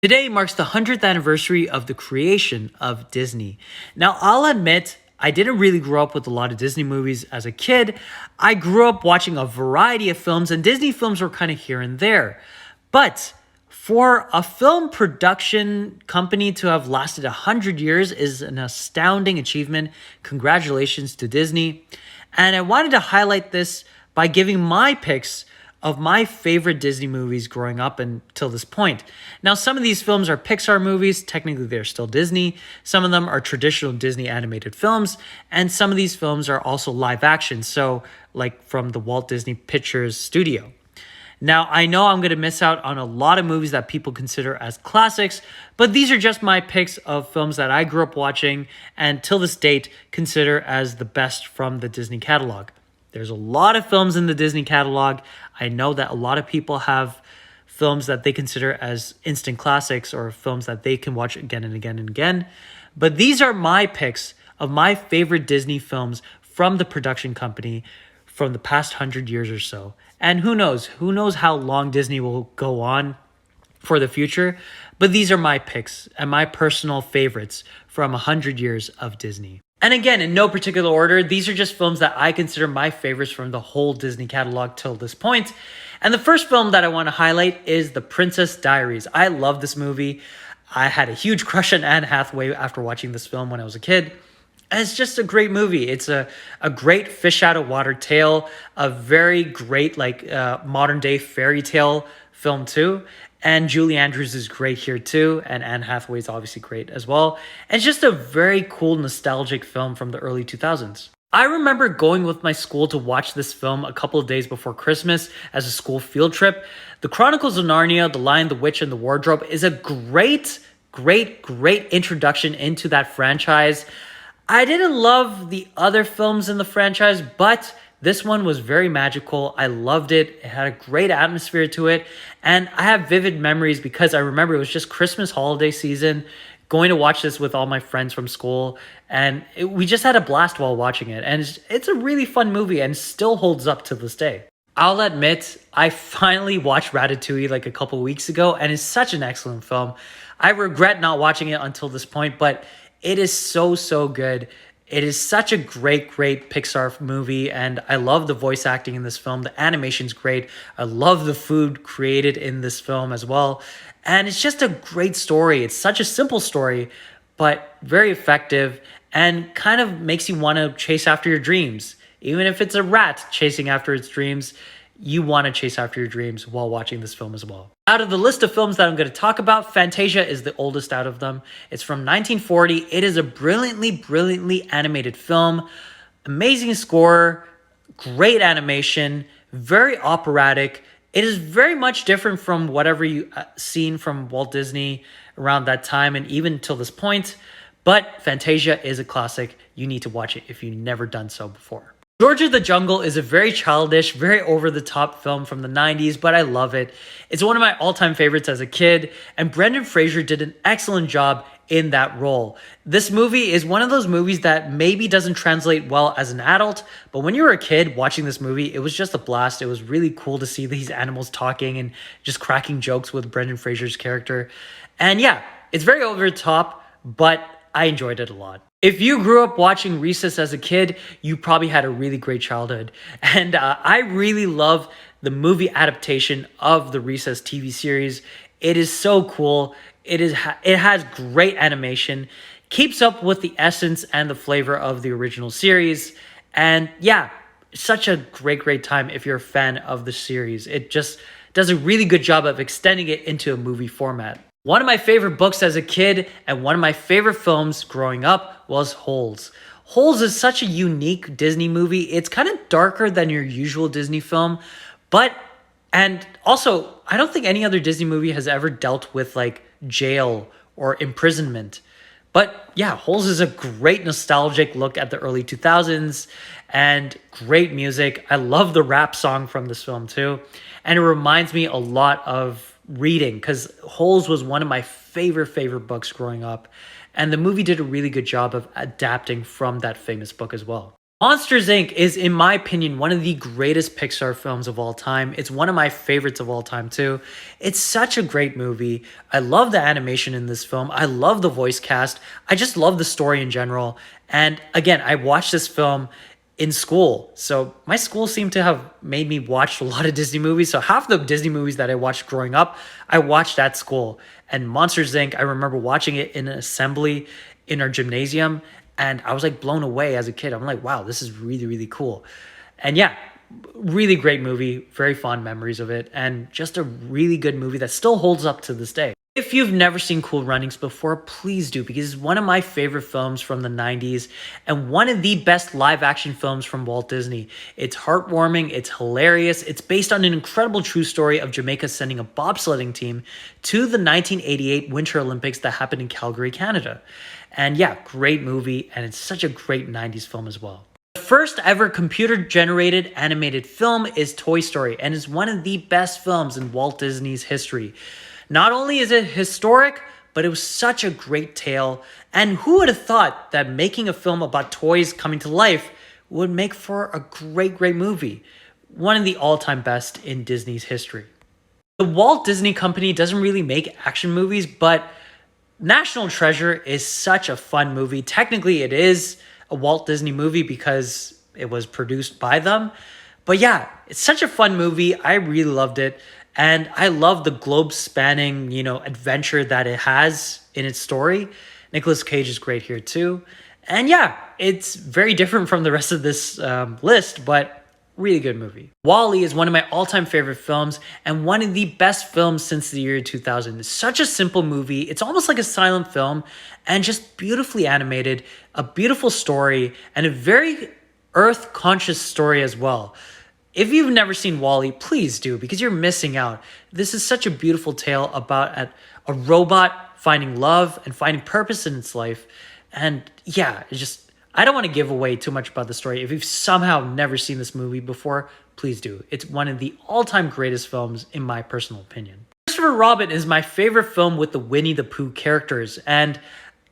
Today marks the 100th anniversary of the creation of Disney. Now, I'll admit, I didn't really grow up with a lot of Disney movies as a kid. I grew up watching a variety of films, and Disney films were kind of here and there. But for a film production company to have lasted 100 years is an astounding achievement. Congratulations to Disney. And I wanted to highlight this by giving my picks of my favorite Disney movies growing up until this point. Now, some of these films are Pixar movies. Technically, they're still Disney. Some of them are traditional Disney animated films. And some of these films are also live action. So like from the Walt Disney Pictures studio. Now, I know I'm going to miss out on a lot of movies that people consider as classics, but these are just my picks of films that I grew up watching and till this date consider as the best from the Disney catalog. There's a lot of films in the Disney catalog. I know that a lot of people have films that they consider as instant classics or films that they can watch again and again and again. But these are my picks of my favorite Disney films from the production company from the past 100 years or so. And who knows? Who knows how long Disney will go on for the future? But these are my picks and my personal favorites from 100 years of Disney. And again, in no particular order, these are just films that I consider my favorites from the whole Disney catalog till this point. And the first film that I want to highlight is The Princess Diaries. I love this movie. I had a huge crush on Anne Hathaway after watching this film when I was a kid. And it's just a great movie. It's a great fish out of water tale, a very great modern day fairy tale film too. And Julie Andrews is great here too. And Anne Hathaway is obviously great as well. And it's just a very cool, nostalgic film from the early 2000s. I remember going with my school to watch this film a couple of days before Christmas as a school field trip. The Chronicles of Narnia, The Lion, the Witch, and the Wardrobe is a great introduction into that franchise. I didn't love the other films in the franchise, but this one was very magical. I loved it. It had a great atmosphere to it. And I have vivid memories because I remember it was just Christmas holiday season, going to watch this with all my friends from school. And we just had a blast while watching it. And it's a really fun movie and still holds up to this day. I'll admit, I finally watched Ratatouille like a couple weeks ago, and it's such an excellent film. I regret not watching it until this point, but it is so good. It is such a great Pixar movie, and I love the voice acting in this film. The animation's great. I love the food created in this film as well. And it's just a great story. It's such a simple story, but very effective and kind of makes you want to chase after your dreams. Even if it's a rat chasing after its dreams, you want to chase after your dreams while watching this film as well. Out of the list of films that I'm going to talk about, Fantasia is the oldest out of them. It's from 1940. It is a brilliantly animated film. Amazing score, great animation, very operatic. It is very much different from whatever you've seen from Walt Disney around that time and even till this point. But Fantasia is a classic. You need to watch it if you've never done so before. George of the Jungle is a very childish, very over-the-top film from the 90s, but I love it. It's one of my all-time favorites as a kid, and Brendan Fraser did an excellent job in that role. This movie is one of those movies that maybe doesn't translate well as an adult, but when you were a kid watching this movie, it was just a blast. It was really cool to see these animals talking and just cracking jokes with Brendan Fraser's character. And yeah, it's very over-the-top, but I enjoyed it a lot. If you grew up watching Recess as a kid, you probably had a really great childhood. And I really love the movie adaptation of the Recess TV series. It is so cool. It has great animation, keeps up with the essence and the flavor of the original series. And yeah, such a great time if you're a fan of the series. It just does a really good job of extending it into a movie format. One of my favorite books as a kid and one of my favorite films growing up was Holes. Holes is such a unique Disney movie. It's kind of darker than your usual Disney film, and also I don't think any other Disney movie has ever dealt with like jail or imprisonment. But yeah, Holes is a great nostalgic look at the early 2000s and great music. I love the rap song from this film too. And it reminds me a lot of reading because Holes was one of my favorite books growing up. And the movie did a really good job of adapting from that famous book as well. Monsters Inc. is, in my opinion, one of the greatest Pixar films of all time. It's one of my favorites of all time, too. It's such a great movie. I love the animation in this film. I love the voice cast. I just love the story in general. And again, I watched this film in school. So my school seemed to have made me watch a lot of Disney movies. So half the Disney movies that I watched growing up, I watched at school. And Monsters Inc., I remember watching it in an assembly in our gymnasium. And I was like blown away as a kid. I'm like, wow, this is really, really cool. And yeah, really great movie. Very fond memories of it. And just a really good movie that still holds up to this day. If you've never seen Cool Runnings before, please do, because it's one of my favorite films from the 90s and one of the best live action films from Walt Disney. It's heartwarming, it's hilarious, it's based on an incredible true story of Jamaica sending a bobsledding team to the 1988 Winter Olympics that happened in Calgary, Canada. And yeah, great movie, and it's such a great 90s film as well. The first ever computer-generated animated film is Toy Story, and is one of the best films in Walt Disney's history. Not only is it historic, but it was such a great tale. And who would have thought that making a film about toys coming to life would make for a great, great movie? One of the all-time best in Disney's history. The Walt Disney Company doesn't really make action movies, but National Treasure is such a fun movie. Technically, it is a Walt Disney movie because it was produced by them. But yeah, it's such a fun movie. I really loved it. And I love the globe-spanning, adventure that it has in its story. Nicolas Cage is great here too. And yeah, it's very different from the rest of this list, but really good movie. WALL-E is one of my all-time favorite films and one of the best films since the year 2000. It's such a simple movie. It's almost like a silent film and just beautifully animated, a beautiful story, and a very earth-conscious story as well. If you've never seen WALL-E, please do, because you're missing out. This is such a beautiful tale about a robot finding love and finding purpose in its life. And yeah, I don't want to give away too much about the story. If you've somehow never seen this movie before, please do. It's one of the all-time greatest films in my personal opinion. Christopher Robin is my favorite film with the Winnie the Pooh characters. And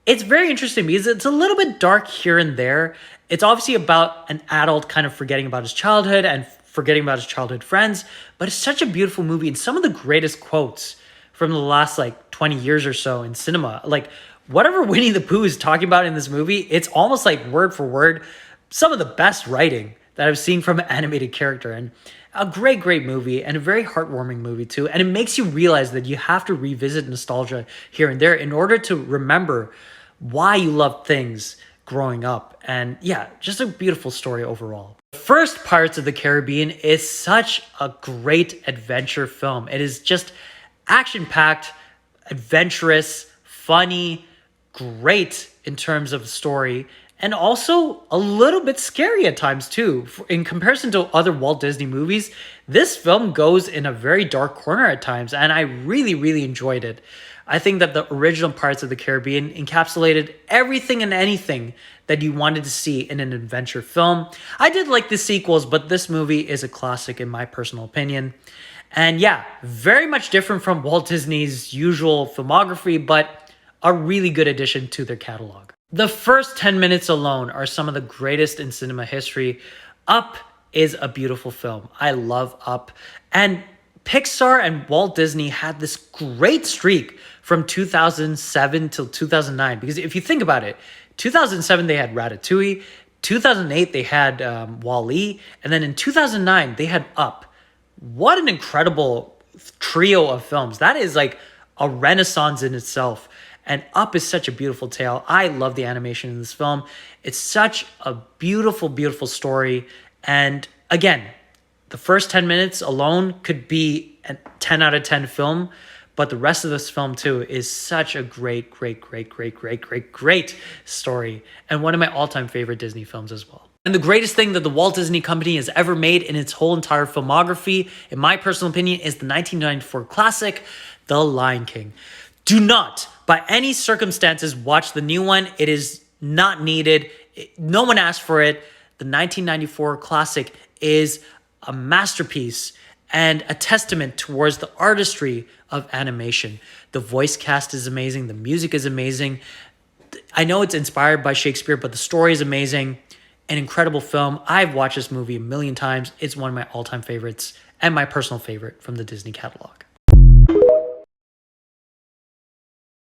it's very interesting because it's a little bit dark here and there. It's obviously about an adult kind of forgetting about his childhood and forgetting about his childhood friends, but it's such a beautiful movie and some of the greatest quotes from the last 20 years or so in cinema. Whatever Winnie the Pooh is talking about in this movie, it's almost like word for word some of the best writing that I've seen from an animated character. And a great, great movie and a very heartwarming movie too. And it makes you realize that you have to revisit nostalgia here and there in order to remember why you loved things growing up. And yeah, just a beautiful story overall. The first Pirates of the Caribbean is such a great adventure film. It is just action-packed, adventurous, funny, great in terms of story, and also a little bit scary at times too. In comparison to other Walt Disney movies, this film goes in a very dark corner at times, and I really, really enjoyed it. I think that the original Pirates of the Caribbean encapsulated everything and anything that you wanted to see in an adventure film. I did like the sequels, but this movie is a classic in my personal opinion. And yeah, very much different from Walt Disney's usual filmography, but a really good addition to their catalog. The first 10 minutes alone are some of the greatest in cinema history. Up is a beautiful film. I love Up. And Pixar and Walt Disney had this great streak from 2007 till 2009. Because if you think about it, 2007 they had Ratatouille, 2008 they had WALL-E, and then in 2009 they had Up. What an incredible trio of films. That is like a renaissance in itself. And Up is such a beautiful tale. I love the animation in this film. It's such a beautiful, beautiful story. And again, the first 10 minutes alone could be a 10 out of 10 film, but the rest of this film too is such a great, great, great, great, great, great, great story. And one of my all-time favorite Disney films as well. And the greatest thing that the Walt Disney Company has ever made in its whole entire filmography, in my personal opinion, is the 1994 classic, The Lion King. Do not, by any circumstances, watch the new one. It is not needed. No one asked for it. The 1994 classic is a masterpiece and a testament towards the artistry of animation. The voice cast is amazing. The music is amazing. I know it's inspired by Shakespeare, but the story is amazing. an incredible film. I've watched this movie a million times. It's one of my all-time favorites and my personal favorite from the Disney catalog.